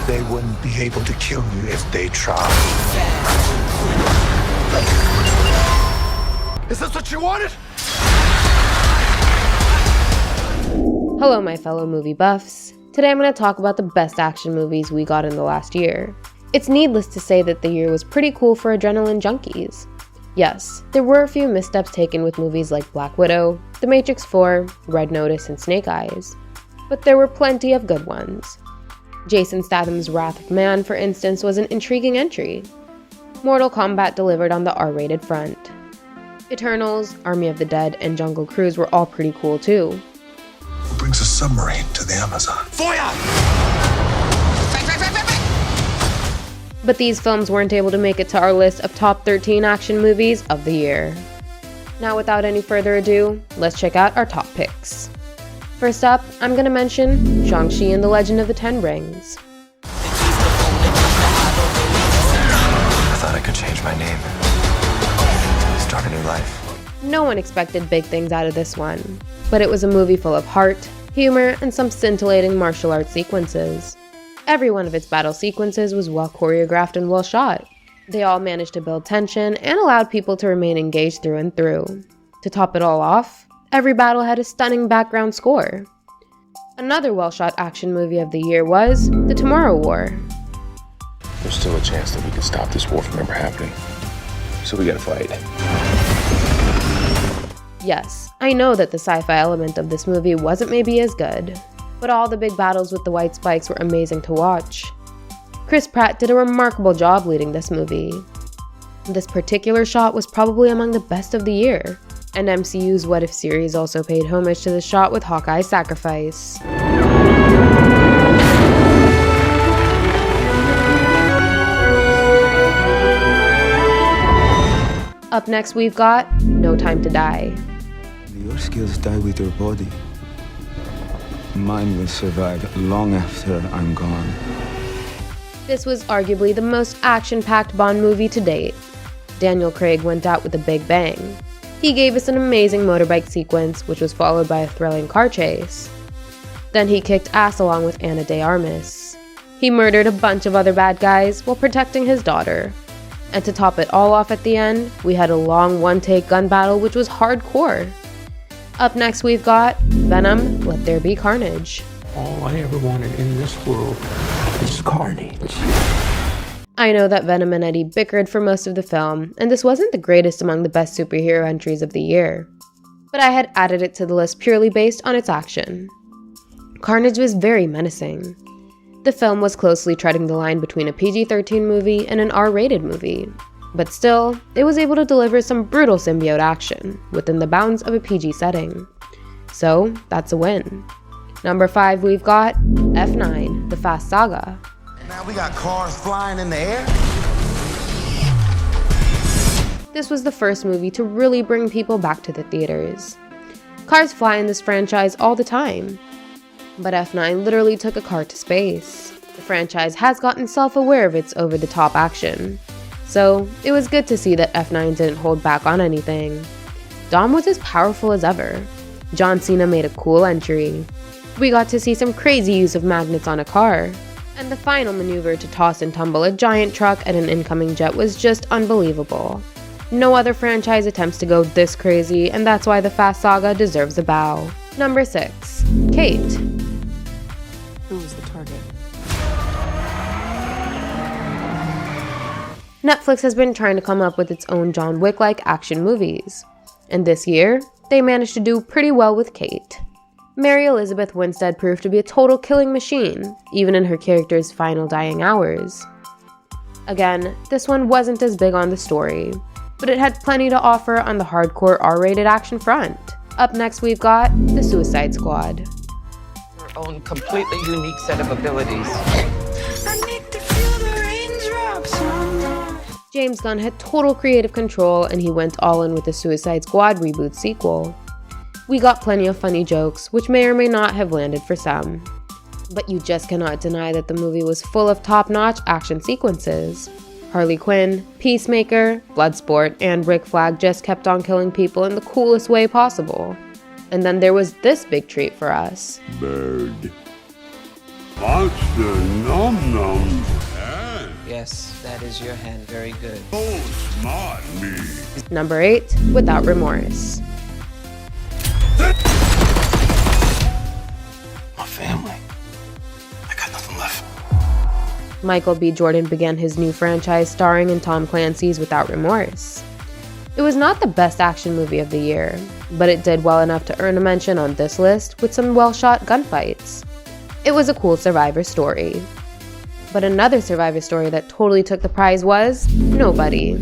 They wouldn't be able to kill you if they tried. Is this what you wanted? Hello, my fellow movie buffs. Today I'm going to talk about the best action movies we got in the last year. It's needless to say that the year was pretty cool for adrenaline junkies. Yes, there were a few missteps taken with movies like Black Widow, The Matrix 4, Red Notice, and Snake Eyes. But there were plenty of good ones. Jason Statham's Wrath of Man, for instance, was an intriguing entry. Mortal Kombat delivered on the R-rated front. Eternals, Army of the Dead, and Jungle Cruise were all pretty cool too. Who brings a submarine to the Amazon? Fire! But these films weren't able to make it to our list of top 13 action movies of the year. Now, without any further ado, let's check out our top picks. First up, I'm going to mention Shang-Chi and the Legend of the Ten Rings. I thought I could change my name. Start a new life. No one expected big things out of this one, but it was a movie full of heart, humor, and some scintillating martial arts sequences. Every one of its battle sequences was well choreographed and well shot. They all managed to build tension and allowed people to remain engaged through and through. To top it all off, every battle had a stunning background score. Another well-shot action movie of the year was The Tomorrow War. There's still a chance that we can stop this war from ever happening. So we gotta fight. Yes, I know that the sci-fi element of this movie wasn't maybe as good, but all the big battles with the white spikes were amazing to watch. Chris Pratt did a remarkable job leading this movie. This particular shot was probably among the best of the year, and MCU's What If series also paid homage to the shot with Hawkeye's sacrifice. Up next we've got No Time to Die. Your skills die with your body. Mine will survive long after I'm gone. This was arguably the most action-packed Bond movie to date. Daniel Craig went out with a big bang. He gave us an amazing motorbike sequence, which was followed by a thrilling car chase. Then he kicked ass along with Ana de Armas. He murdered a bunch of other bad guys while protecting his daughter. And to top it all off at the end, we had a long one-take gun battle which was hardcore. Up next we've got Venom, Let There Be Carnage. All I ever wanted in this world is carnage. I know that Venom and Eddie bickered for most of the film, and this wasn't the greatest among the best superhero entries of the year. But I had added it to the list purely based on its action. Carnage was very menacing. The film was closely treading the line between a PG-13 movie and an R-rated movie. But still, it was able to deliver some brutal symbiote action within the bounds of a PG setting. So, that's a win. Number 5, we've got F9, The Fast Saga. Now we got cars flying in the air. This was the first movie to really bring people back to the theaters. Cars fly in this franchise all the time, but F9 literally took a car to space. The franchise has gotten self-aware of its over-the-top action, so it was good to see that F9 didn't hold back on anything. Dom was as powerful as ever. John Cena made a cool entry. We got to see some crazy use of magnets on a car. And the final maneuver to toss and tumble a giant truck at an incoming jet was just unbelievable. No other franchise attempts to go this crazy, and that's why the Fast Saga deserves a bow. Number 6. Kate. Who was the target? Netflix has been trying to come up with its own John Wick-like action movies. And this year, they managed to do pretty well with Kate. Mary Elizabeth Winstead proved to be a total killing machine, even in her character's final dying hours. Again, this one wasn't as big on the story, but it had plenty to offer on the hardcore R-rated action front. Up next we've got The Suicide Squad. Her own completely unique set of abilities. James Gunn had total creative control, and he went all in with the Suicide Squad reboot sequel. We got plenty of funny jokes, which may or may not have landed for some. But you just cannot deny that the movie was full of top-notch action sequences. Harley Quinn, Peacemaker, Bloodsport, and Rick Flag just kept on killing people in the coolest way possible. And then there was this big treat for us. Bird. Monster num num. Yes, that is your hand. Very good. Number 8, Without Remorse. My family. I got nothing left. Michael B. Jordan began his new franchise starring in Tom Clancy's Without Remorse. It was not the best action movie of the year, but it did well enough to earn a mention on this list with some well-shot gunfights. It was a cool survivor story. But another survivor story that totally took the prize was Nobody.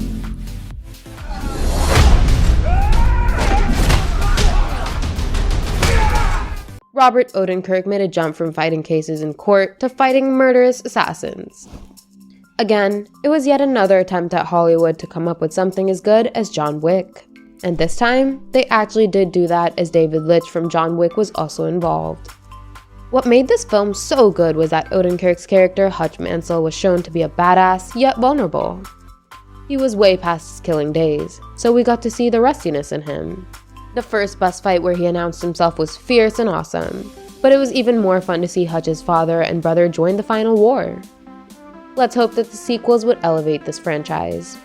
Robert Odenkirk made a jump from fighting cases in court to fighting murderous assassins. Again, it was yet another attempt at Hollywood to come up with something as good as John Wick. And this time, they actually did do that, as David Leitch from John Wick was also involved. What made this film so good was that Odenkirk's character, Hutch Mansell, was shown to be a badass, yet vulnerable. He was way past his killing days, so we got to see the rustiness in him. The first bus fight where he announced himself was fierce and awesome, but it was even more fun to see Hutch's father and brother join the final war. Let's hope that the sequels would elevate this franchise.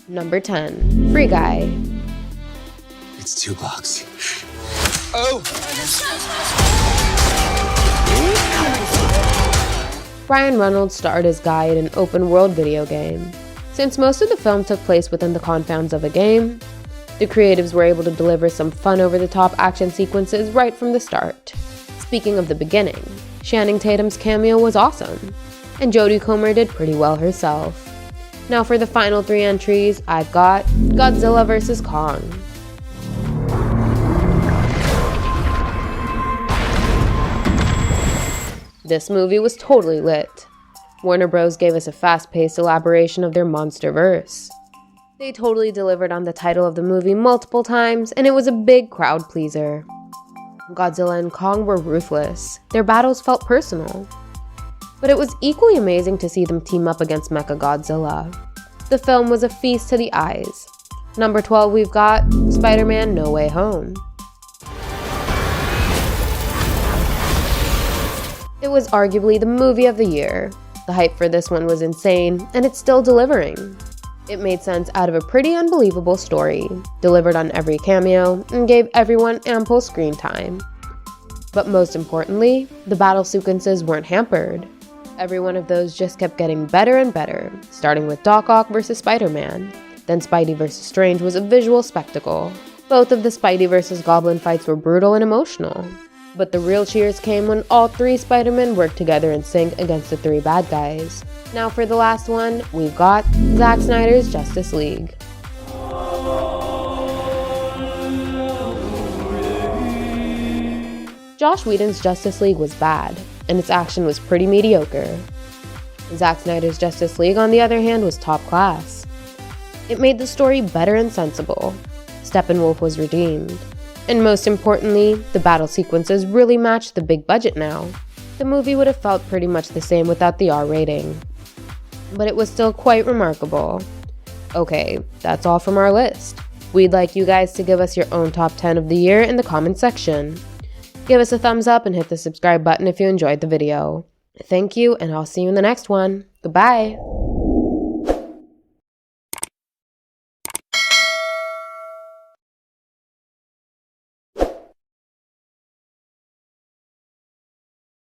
Number 10, Free Guy. It's 2 blocks. Ryan Reynolds starred as Guy in an open-world video game. Since most of the film took place within the confines of a game, the creatives were able to deliver some fun over-the-top action sequences right from the start. Speaking of the beginning, Channing Tatum's cameo was awesome, and Jodie Comer did pretty well herself. Now for the final 3 entries, I've got Godzilla vs. Kong. This movie was totally lit. Warner Bros. Gave us a fast-paced elaboration of their monsterverse. They totally delivered on the title of the movie multiple times, and it was a big crowd pleaser. Godzilla and Kong were ruthless. Their battles felt personal. But it was equally amazing to see them team up against Mechagodzilla. The film was a feast to the eyes. Number 12, we've got Spider-Man No Way Home. It was arguably the movie of the year. The hype for this one was insane, and it's still delivering. It made sense out of a pretty unbelievable story, delivered on every cameo, and gave everyone ample screen time. But most importantly, the battle sequences weren't hampered. Every one of those just kept getting better and better, starting with Doc Ock vs. Spider-Man. Then Spidey vs. Strange was a visual spectacle. Both of the Spidey vs. Goblin fights were brutal and emotional. But the real cheers came when all 3 Spider-Men worked together in sync against the 3 bad guys. Now for the last one, we've got Zack Snyder's Justice League. Joss Whedon's Justice League was bad, and its action was pretty mediocre. Zack Snyder's Justice League, on the other hand, was top class. It made the story better and sensible. Steppenwolf was redeemed. And most importantly, the battle sequences really matched the big budget now. The movie would have felt pretty much the same without the R rating. But it was still quite remarkable. Okay, that's all from our list. We'd like you guys to give us your own top 10 of the year in the comment section. Give us a thumbs up and hit the subscribe button if you enjoyed the video. Thank you, and I'll see you in the next one. Goodbye!